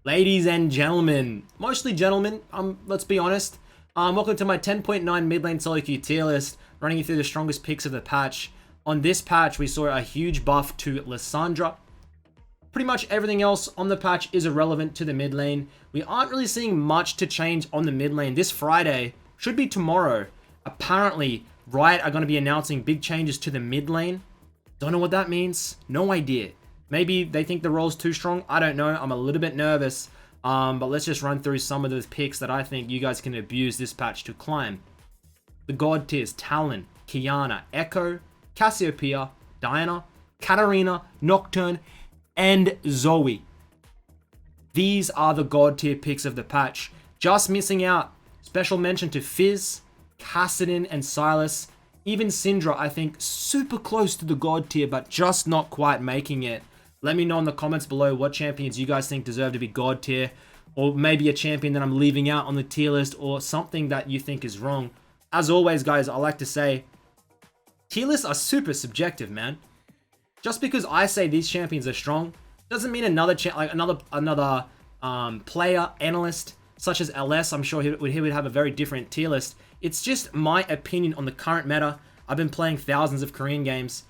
Ladies and gentlemen, mostly gentlemen, let's be honest. Welcome to my 10.9 mid lane solo queue tier list, running you through the strongest picks of the patch. On this patch, we saw a huge buff to Lissandra. Pretty much everything else on the patch is irrelevant to the mid lane. We aren't really seeing much to change on the mid lane. This Friday, should be tomorrow, apparently Riot are going to be announcing big changes to the mid lane. Don't know what that means. No idea. Maybe they think the role's too strong. I don't know. I'm a little bit nervous. But let's just run through some of those picks that I think you guys can abuse this patch to climb. The God tiers: Talon, Qiyana, Echo, Cassiopeia, Diana, Katarina, Nocturne, and Zoe. These are the God tier picks of the patch. Just missing out. Special mention to Fizz, Kassadin, and Sylas. Even Syndra, I think, super close to the God tier, but just not quite making it. Let me know in the comments below what champions you guys think deserve to be God tier, or maybe a champion that I'm leaving out on the tier list, or something that you think is wrong. As always, guys, I like to say, tier lists are super subjective, man. Just because I say these champions are strong, doesn't mean another player, analyst, such as LS, I'm sure he would have a very different tier list. It's just my opinion on the current meta. I've been playing thousands of Korean games,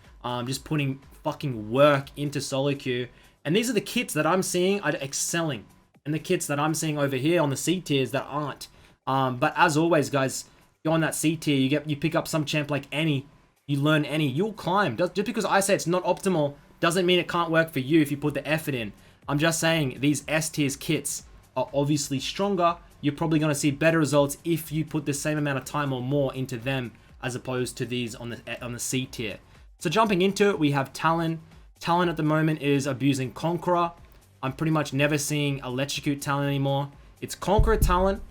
just putting fucking work into solo queue, and these are the kits that I'm seeing are excelling, and the kits that I'm seeing over here on the C tiers that aren't. But as always, guys, go on that C tier, you pick up some champ like Annie, you learn Annie, you'll climb. Just because I say it's not optimal doesn't mean it can't work for you if you put the effort in. I'm just saying these S tiers kits are obviously stronger. You're probably going to see better results if you put the same amount of time or more into them as opposed to these on the C tier. So jumping into it, we have Talon. Talon at the moment is abusing Conqueror. I'm pretty much never seeing Electrocute Talon anymore. It's Conqueror Talon,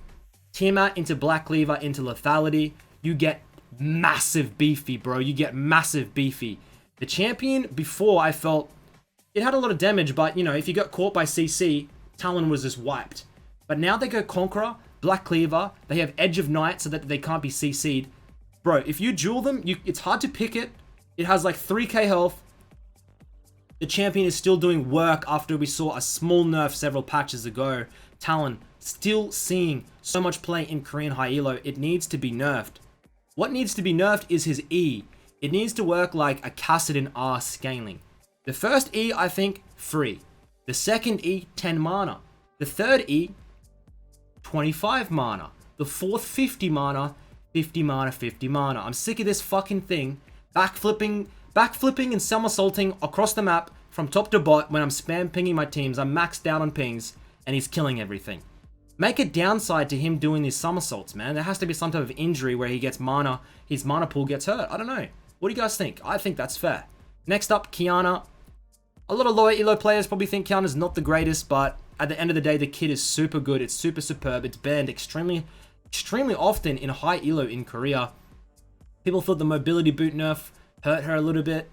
Tiamat into Black Cleaver into Lethality. You get massive beefy, bro. You get massive beefy. The champion before, I felt it had a lot of damage, but you know, if you got caught by CC, Talon was just wiped. But now they go Conqueror, Black Cleaver, they have Edge of Night so that they can't be CC'd. Bro, if you duel them, it's hard to pick it. It has like 3k health. The champion is still doing work after we saw a small nerf several patches ago. Talon still seeing so much play in Korean high elo. It needs to be nerfed. What needs to be nerfed is his E. It needs to work like a Kassadin R scaling. The first E, I think, free. The second E, 10 mana. The third E, 25 mana. The fourth, 50 mana. 50 mana, 50 mana. I'm sick of this fucking thing. Backflipping and somersaulting across the map from top to bot when I'm spam pinging my teams. I'm maxed out on pings and he's killing everything. Make a downside to him doing these somersaults, man. There has to be some type of injury where he gets mana, his mana pool gets hurt. I don't know. What do you guys think? I think that's fair. Next up, Qiyana. A lot of lower elo players probably think Qiyana's not the greatest, but at the end of the day, the kit is super good. It's super superb. It's banned extremely often in high elo in Korea. People thought the mobility boot nerf hurt her a little bit.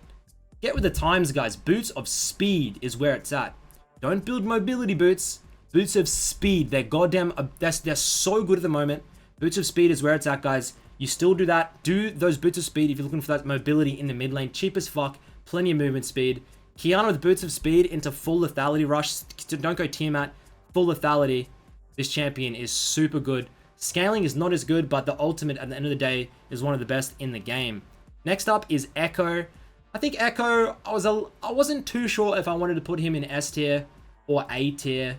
Get with the times, guys. Boots of speed is where it's at. Don't build mobility boots. Boots of speed. They're goddamn, they're so good at the moment. Boots of speed is where it's at, guys. You still do that. Do those boots of speed if you're looking for that mobility in the mid lane. Cheap as fuck. Plenty of movement speed. Qiyana with boots of speed into full lethality rush. Don't go Tiamat. Full lethality. This champion is super good. Scaling is not as good, but the ultimate at the end of the day is one of the best in the game. Next up is Echo. I think Echo, I wasn't too sure if I wanted to put him in S tier or A tier.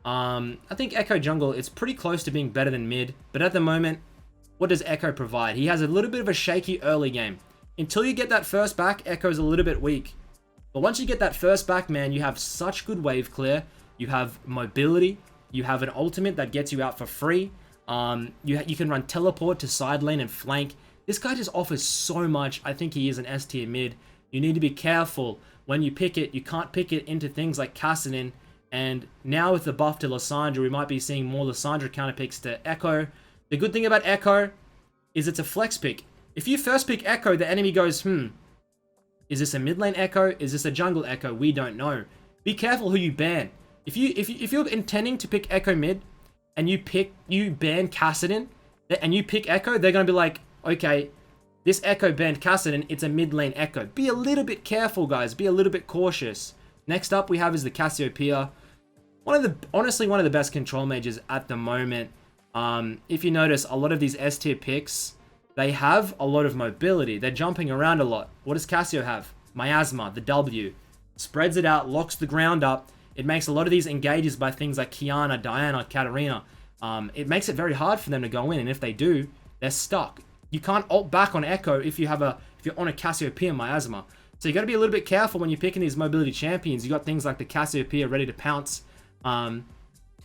I think Echo Jungle is pretty close to being better than mid, but at the moment, what does Echo provide? He has a little bit of a shaky early game. Until you get that first back, Echo's a little bit weak. But once you get that first back, man, you have such good wave clear. You have mobility. You have an ultimate that gets you out for free. You can run teleport to side lane and flank. This guy just offers so much. I think he is an S tier mid. You need to be careful when you pick it. You can't pick it into things like Kassadin. And now with the buff to Lissandra, we might be seeing more Lissandra counter picks to Echo. The good thing about Echo is it's a flex pick. If you first pick Echo, the enemy goes, is this a mid lane Echo? Is this a jungle Echo? We don't know. Be careful who you ban. If you're intending to pick Echo mid, and you ban Kassadin, and you pick Echo, they're going to be like, okay, this Echo banned Kassadin, it's a mid lane Echo. Be a little bit careful, guys. Be a little bit cautious. Next up we have is the Cassiopeia. Honestly, one of the best control mages at the moment. If you notice, a lot of these S tier picks, they have a lot of mobility. They're jumping around a lot. What does Cassio have? Miasma, the W. Spreads it out, locks the ground up. It makes a lot of these engages by things like Kiana, Diana, Katarina. It makes it very hard for them to go in, and if they do, they're stuck. You can't ult back on Echo if you're on a Cassiopeia Miasma. So you got to be a little bit careful when you're picking these mobility champions. You got things like the Cassiopeia ready to pounce.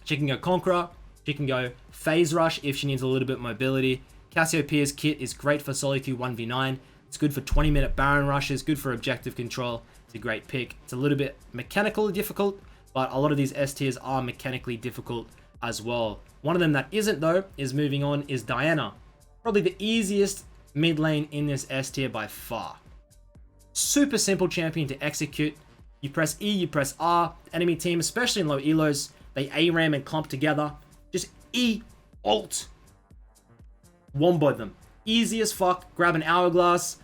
She can go Conqueror. She can go Phase Rush if she needs a little bit of mobility. Cassiopeia's kit is great for solo queue 1v9. It's good for 20-minute Baron rushes, good for objective control. It's a great pick. It's a little bit mechanically difficult, but a lot of these S tiers are mechanically difficult as well. One of them that isn't, though, is moving on, is Diana. Probably the easiest mid lane in this S tier by far. Super simple champion to execute. You press E, you press R. Enemy team, especially in low elos, they ARAM and clump together. Just E, ult. Wombo them. Easy as fuck. Grab an hourglass.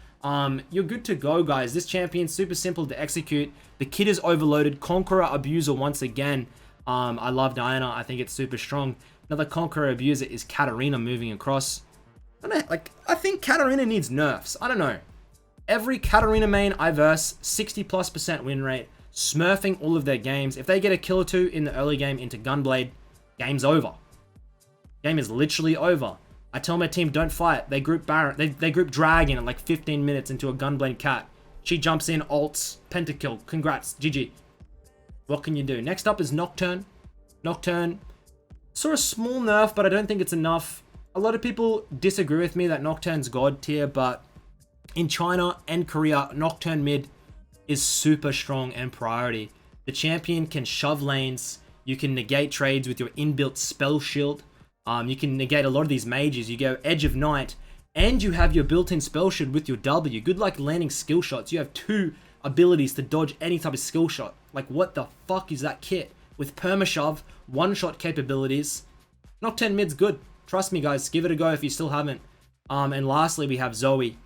You're good to go, guys. This champion's super simple to execute. The kit is overloaded. Conqueror Abuser once again. I love Diana. I think it's super strong. Another Conqueror Abuser is Katarina moving across. I think Katarina needs nerfs. I don't know. Every Katarina main I verse, 60+% win rate, smurfing all of their games. If they get a kill or two in the early game into Gunblade, game's over. Game is literally over. I tell my team, don't fight. They group Baron. They group Dragon at like 15 minutes into a Gunblade cat. She jumps in, ults, pentakill. Congrats, GG. What can you do? Next up is Nocturne. Nocturne saw a small nerf, but I don't think it's enough. A lot of people disagree with me that Nocturne's god tier, but in China and Korea, Nocturne mid is super strong and priority. The champion can shove lanes. You can negate trades with your inbuilt spell shield. You can negate a lot of these mages. You go Edge of Night, and you have your built-in spell shield with your W. Good luck landing skill shots. You have 2 abilities to dodge any type of skill shot. Like, what the fuck is that kit? With Permashove, one-shot capabilities. Nocturne mid's good. Trust me, guys. Give it a go if you still haven't. And lastly, we have Zoe,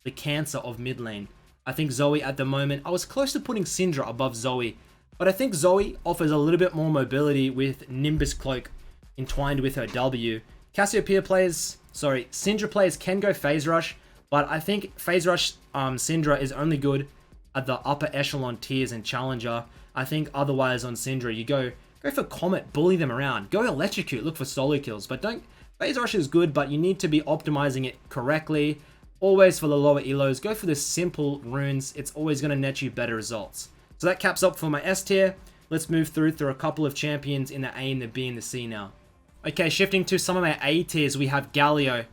the cancer of mid lane. I think Zoe at the moment, I was close to putting Syndra above Zoe, but I think Zoe offers a little bit more mobility with Nimbus Cloak entwined with her W. Cassiopeia players, Syndra players can go Phase Rush, but I think Phase Rush Syndra is only good at the upper echelon tiers and Challenger. I think otherwise on Syndra, you go for Comet, bully them around. Go Electrocute, look for solo kills, but don't... Phase Rush is good, but you need to be optimizing it correctly. Always for the lower elos, go for the simple runes. It's always going to net you better results. So that caps up for my S tier. Let's move through a couple of champions in the A and the B and the C now. Okay, shifting to some of my A tiers, we have Galio.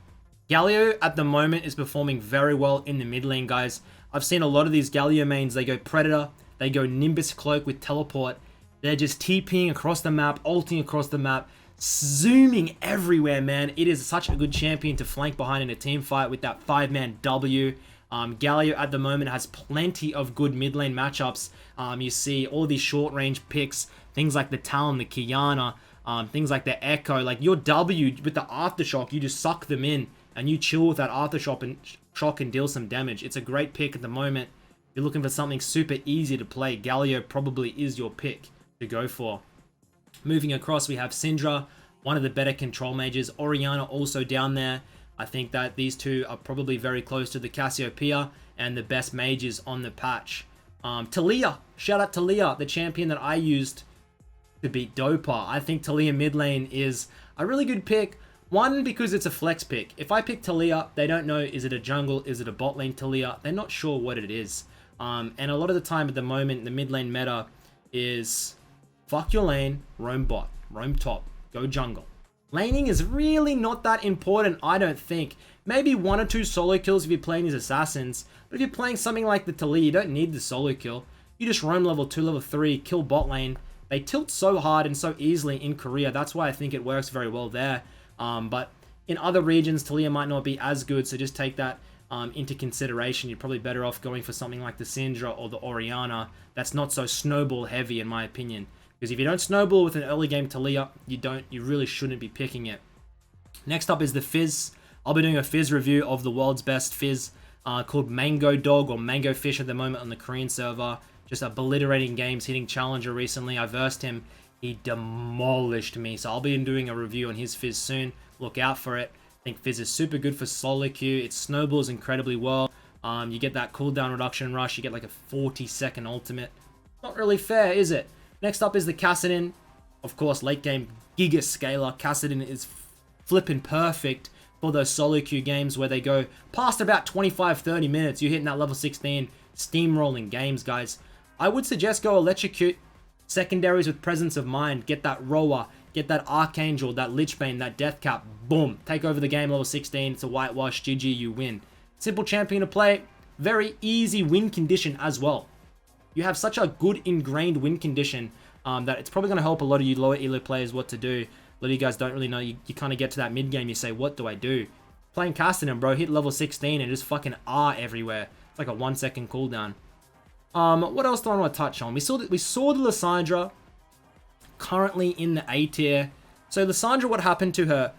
Galio at the moment is performing very well in the mid lane, guys. I've seen a lot of these Galio mains. They go Predator, they go Nimbus Cloak with Teleport. They're just TPing across the map, ulting across the map, zooming everywhere, man. It is such a good champion to flank behind in a team fight with that 5-man W. Galio at the moment has plenty of good mid lane matchups. You see all these short range picks, things like the Talon, the Kiana, things like the Echo. Like your W with the Aftershock, you just suck them in and you chill with that Aftershock and deal some damage. It's a great pick at the moment. If you're looking for something super easy to play, Galio probably is your pick to go for. Moving across, we have Syndra, one of the better control mages. Orianna also down there. I think that these two are probably very close to the Cassiopeia and the best mages on the patch. Taliyah, shout out Taliyah, the champion that I used to beat Dopa. I think Taliyah mid lane is a really good pick. One, because it's a flex pick. If I pick Taliyah, they don't know, is it a jungle, is it a bot lane Taliyah? They're not sure what it is. And a lot of the time at the moment, the mid lane meta is fuck your lane, roam bot, roam top, go jungle. Laning is really not that important, I don't think. Maybe 1 or 2 solo kills if you're playing these assassins. But if you're playing something like the Taliyah, you don't need the solo kill. You just roam level 2, level 3, kill bot lane. They tilt so hard and so easily in Korea. That's why I think it works very well there. But in other regions, Taliyah might not be as good, so just take that into consideration. You're probably better off going for something like the Syndra or the Orianna. That's not so snowball heavy in my opinion. Because if you don't snowball with an early game Taliyah, you really shouldn't be picking it. Next up is the Fizz. I'll be doing a Fizz review of the world's best Fizz called Mango Dog or Mango Fish at the moment on the Korean server. Just obliterating games, hitting Challenger recently. I versed him he demolished me. So I'll be doing a review on his Fizz soon. Look out for it. I think Fizz is super good for solo queue. It snowballs incredibly well. You get that cooldown reduction rush. You get like a 40-second ultimate. Not really fair, is it? Next up is the Kassadin. Of course, late game Giga Scaler. Kassadin is flipping perfect for those solo queue games where they go past about 25-30 minutes. You're hitting that level 16 steamrolling games, guys. I would suggest go Electrocute. Secondaries with Presence of Mind. Get that Roa. Get that Archangel, that Lichbane, that Deathcap. Boom. Take over the game level 16. It's a whitewash. GG, you win. Simple champion to play. Very easy win condition as well. You have such a good ingrained win condition that it's probably going to help a lot of you lower elo players what to do. A lot of you guys don't really know. You kind of get to that mid game, you say, what do I do? Playing Kassadin, bro, hit level 16 and just fucking R everywhere. It's like a 1-second cooldown. What else do I want to touch on? We saw the Lissandra currently in the A tier. So Lissandra, what happened to her?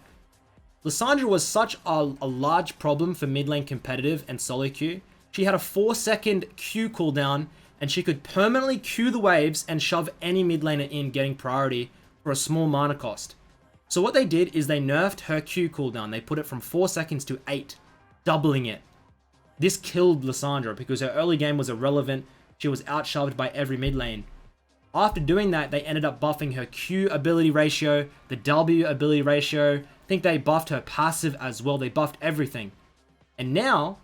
Lissandra was such a large problem for mid lane competitive and solo queue. She had a 4-second Q cooldown, and she could permanently queue the waves and shove any mid laner in, getting priority for a small mana cost. So what they did is they nerfed her Q cooldown. They put it from 4 seconds to 8, doubling it. This killed Lissandra because her early game was irrelevant. She was outshoved by every mid lane. After doing that, they ended up buffing her Q ability ratio, the W ability ratio. I think they buffed her passive as well. They buffed everything. And now,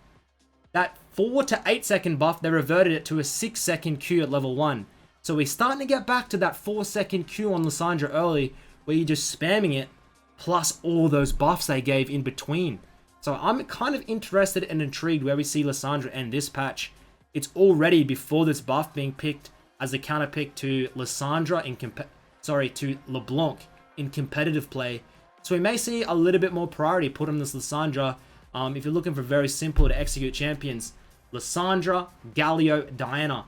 that 4 to 8 second buff, they reverted it to a 6-second Q at level 1. So we're starting to get back to that 4-second Q on Lissandra early, where you're just spamming it, plus all those buffs they gave in between. So I'm kind of interested and intrigued where we see Lissandra end this patch. It's already before this buff being picked as a counter pick to Lissandra to LeBlanc in competitive play. So we may see a little bit more priority put on this Lissandra. If you're looking for very simple to execute champions, Lissandra, Galio, Diana.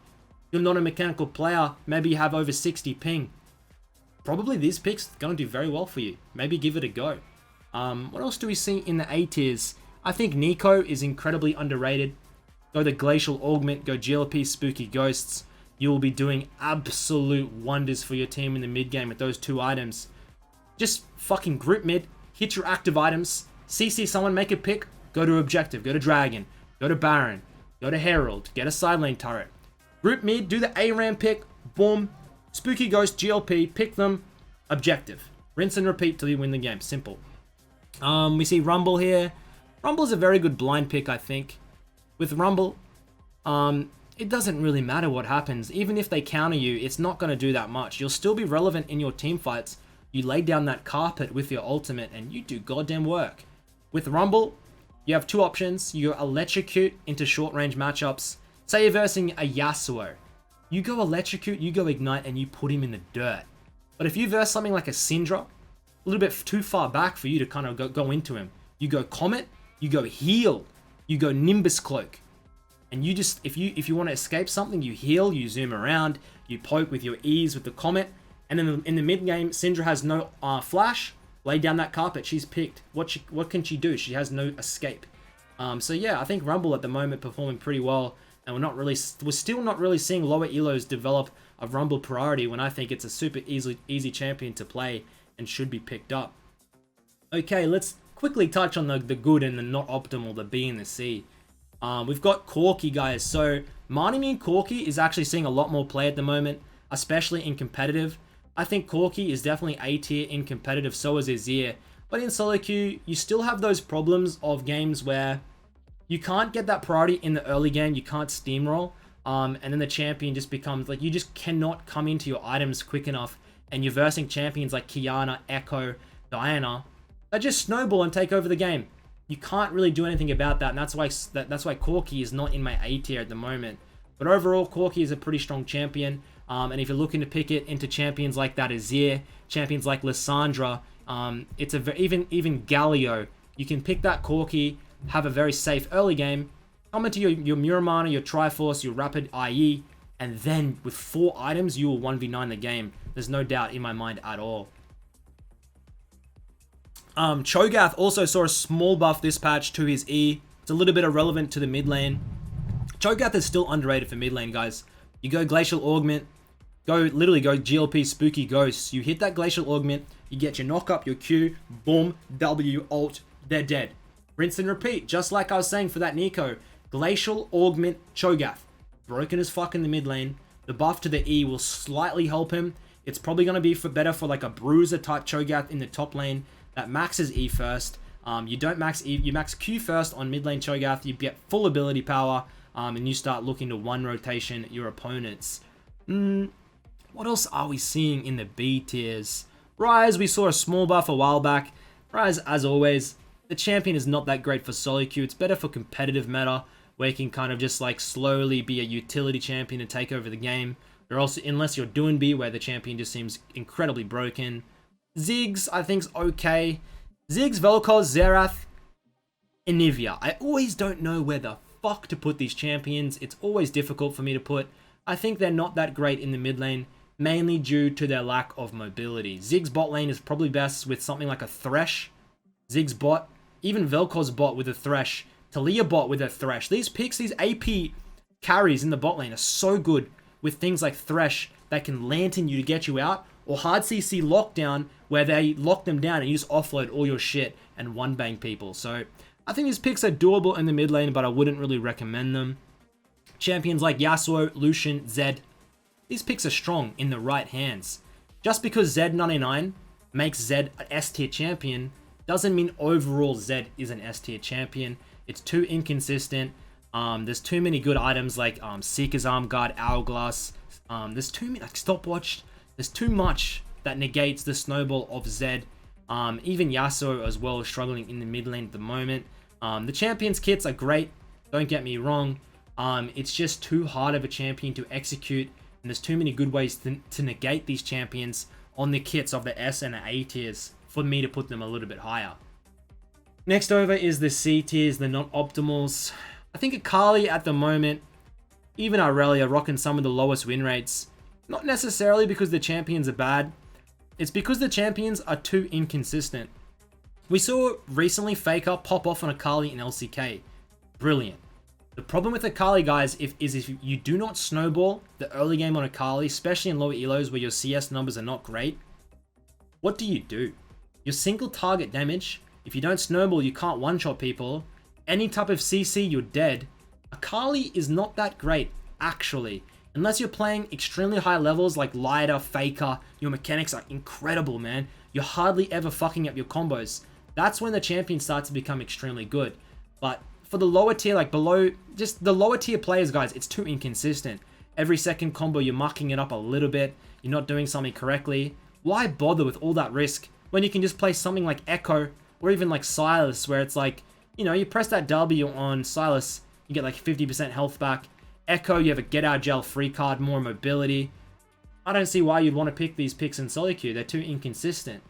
You're not a mechanical player, maybe you have over 60 ping. Probably this pick's going to do very well for you. Maybe give it a go. What else do we see in the A tiers? I think Nico is incredibly underrated. Go the Glacial Augment, go GLP Spooky Ghosts. You will be doing absolute wonders for your team in the mid game with those 2 items. Just fucking group mid, hit your active items, CC someone, make a pick, go to Objective, go to Dragon, go to Baron, go to Herald, get a side lane turret. Group mid, do the ARAM pick, boom, Spooky Ghost, GLP, pick them, Objective. Rinse and repeat till you win the game, simple. We see Rumble here. Rumble is a very good blind pick, I think. With Rumble, it doesn't really matter what happens. Even if they counter you, it's not going to do that much. You'll still be relevant in your team fights. You lay down that carpet with your ultimate and you do goddamn work. With Rumble, you have 2 options. You go Electrocute into short range matchups. Say you're versing a Yasuo. You go Electrocute, you go Ignite, and you put him in the dirt. But if you verse something like a Syndra, a little bit too far back for you to kind of go into him. You go Comet, you go Heal, you go Nimbus Cloak. And you just, if you want to escape something, you heal, you zoom around, you poke with your E's with the Comet. And then in the mid game, Syndra has no flash. Lay down that carpet. She's picked. What can she do? She has no escape. So yeah, I think Rumble at the moment performing pretty well, and we're still not really seeing lower elos develop a Rumble priority when I think it's a super easy champion to play and should be picked up. Okay, let's quickly touch on the good and the not optimal, the B and the C. We've got Corki, guys. So Marnie Corki is actually seeing a lot more play at the moment, especially in competitive. I think Corki is definitely A tier in competitive, so is Azir. But in solo queue, you still have those problems of games where you can't get that priority in the early game, you can't steamroll, and then the champion just becomes, like, you just cannot come into your items quick enough, and you're versing champions like Kiana, Echo, Diana, that just snowball and take over the game. You can't really do anything about that, and that's why Corki is not in my A tier at the moment. But overall, Corki is a pretty strong champion. And if you're looking to pick it into champions like that Azir, champions like Lissandra, it's even Galio, you can pick that Corki, have a very safe early game, come into your Muramana, your Triforce, your Rapid IE, and then with 4 items, you will 1v9 the game. There's no doubt in my mind at all. Cho'Gath also saw a small buff this patch to his E. It's a little bit irrelevant to the mid lane. Cho'Gath is still underrated for mid lane, guys. You go Glacial Augment, literally go GLP Spooky Ghosts. You hit that Glacial Augment, you get your knock up, your Q, boom, W, ult, they're dead. Rinse and repeat, just like I was saying for that Nico. Glacial Augment Cho'Gath. Broken as fuck in the mid lane. The buff to the E will slightly help him. It's probably going to be better for like a Bruiser type Cho'Gath in the top lane that maxes E first. You don't max E, you max Q first on mid lane Cho'Gath. You get full ability power, and you start looking to one rotation your opponents. What else are we seeing in the B tiers? Ryze, we saw a small buff a while back. Ryze, as always, the champion is not that great for solo queue. It's better for competitive meta, where you can kind of just like slowly be a utility champion and take over the game. Or also, unless you're doing B, where the champion just seems incredibly broken. Ziggs, I think's okay. Ziggs, Vel'Koz, Xerath, Anivia. I always don't know where the fuck to put these champions. It's always difficult for me to put. I think they're not that great in the mid lane, mainly due to their lack of mobility. Ziggs bot lane is probably best with something like a Thresh. Ziggs bot, even Vel'Koz bot with a Thresh, Talia bot with a Thresh. These picks, these AP carries in the bot lane are so good with things like Thresh that can lantern you to get you out, or hard CC lockdown where they lock them down and you just offload all your shit and one bang people. So I think these picks are doable in the mid lane, but I wouldn't really recommend them. Champions like Yasuo, Lucian, Zed, these picks are strong in the right hands. Just because Z99 makes Zed an S tier champion doesn't mean overall Zed is an S tier champion. It's too inconsistent. There's too many good items like Seeker's Arm Guard, Hourglass. There's too many, like Stopwatch. There's too much that negates the snowball of Zed. Even Yasuo as well is struggling in the mid lane at the moment. The champions kits are great, don't get me wrong. It's just too hard of a champion to execute, and there's too many good ways to negate these champions on the kits of the S and the A tiers for me to put them a little bit higher. Next over is the C tiers, the non-optimals. I think Akali at the moment, even Irelia, rocking some of the lowest win rates. Not necessarily because the champions are bad, it's because the champions are too inconsistent. We saw recently Faker pop off on Akali in LCK. Brilliant. The problem with Akali, guys, is if you do not snowball the early game on Akali, especially in lower elos where your CS numbers are not great, what do? Your single target damage, if you don't snowball, you can't one-shot people. Any type of CC, you're dead. Akali is not that great, actually. Unless you're playing extremely high levels like Lighter, Faker, your mechanics are incredible, man. You're hardly ever fucking up your combos. That's when the champion starts to become extremely good. But for the lower tier, like below, just the lower tier players, guys, it's too inconsistent. Every second combo, you're mucking it up a little bit. You're not doing something correctly. Why bother with all that risk when you can just play something like Echo or even like Sylas, where it's like, you know, you press that W on Sylas, you get like 50% health back. Echo, you have a get out of jail free card, more mobility. I don't see why you'd want to pick these picks in solo queue. They're too inconsistent.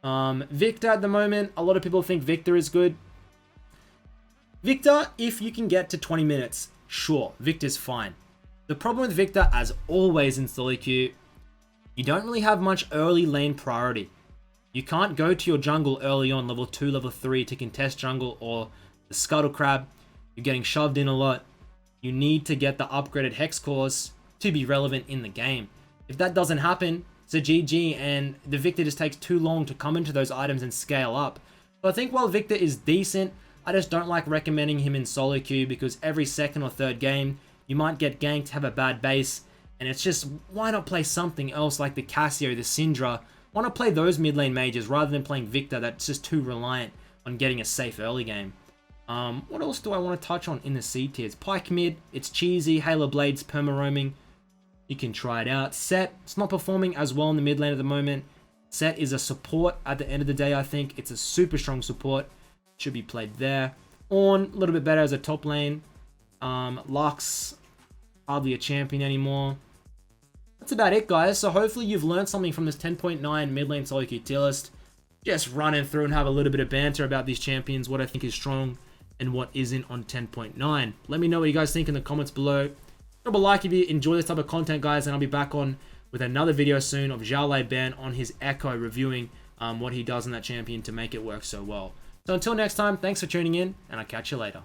Victor at the moment, a lot of people think Victor is good. Victor, if you can get to 20 minutes, sure, Victor's fine. The problem with Victor, as always in solo queue, you don't really have much early lane priority. You can't go to your jungle early on, level 2, level 3, to contest jungle or the Scuttle Crab. You're getting shoved in a lot. You need to get the upgraded Hex cores to be relevant in the game. If that doesn't happen, it's a GG, and the Victor just takes too long to come into those items and scale up. So I think while Victor is decent, I just don't like recommending him in solo queue because every second or third game, you might get ganked, have a bad base, and it's just, why not play something else like the Cassio, the Syndra? Why not play those mid lane mages rather than playing Victor that's just too reliant on getting a safe early game? What else do I want to touch on in the C tiers? Pyke mid, it's cheesy. Halo Blades, perma roaming. You can try it out. Set, it's not performing as well in the mid lane at the moment. Set is a support at the end of the day, I think. It's a super strong support. Should be played there. Ornn, a little bit better as a top lane. Lux, hardly a champion anymore. That's about it, guys. So hopefully you've learned something from this 10.9 mid lane solo queue tier list. Just running through and have a little bit of banter about these champions, what I think is strong and what isn't on 10.9. Let me know what you guys think in the comments below. Drop a like if you enjoy this type of content, guys, and I'll be back on with another video soon of Zhao Lei Ban on his Echo, reviewing what he does in that champion to make it work so well. So until next time, thanks for tuning in, and I'll catch you later.